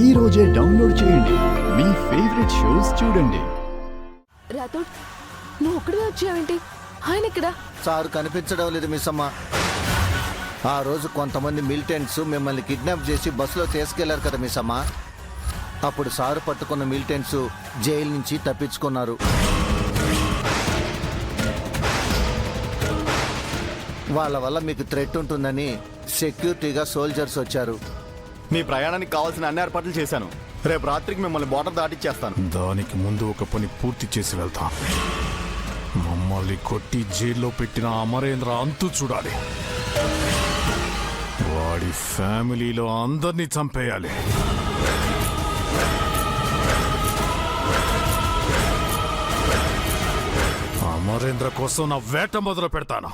ఈ రోజే డౌన్లోడ్ చేయండి. మీ ఫేవరెట్ షోస్ చూడండి. రాథోడ్, నువ్వు ఒక్కడే వచ్చావేంటి? ఆయన ఇక్కడ సార్ కనిపించడం లేదు మిస్ అమ్మ. ఆ రోజు కొంతమంది మిలిటెంట్స్ మిమ్మల్ని కిడ్నాప్ చేసి బస్సులో తీసుకెళ్లారు కదా మిస్ అమ్మ. అప్పుడు సారు పట్టుకున్న మిలిటెంట్స్ జైలు నుంచి తప్పించుకున్నారు. వాళ్ళ వల్ల మీకు థ్రెట్ ఉంటుందని సెక్యూరిటీగా సోల్జర్స్ వచ్చారు. మీ ప్రయాణానికి కావాల్సిన అన్ని ఏర్పాట్లు చేశాను. రేపు రాత్రికి మిమ్మల్ని బోర్డర్ దాటిచ్చేస్తాను. దానికి ముందు ఒక పని పూర్తి చేసి వెళ్తాం. మమ్మల్ని కొట్టి జైల్లో పెట్టిన అమరేంద్ర అంతు చూడాలి. వాడి ఫ్యామిలీలో అందరినీ చంపేయాలి. అమరేంద్ర కోసం నా వేట మొదలు పెడతాను.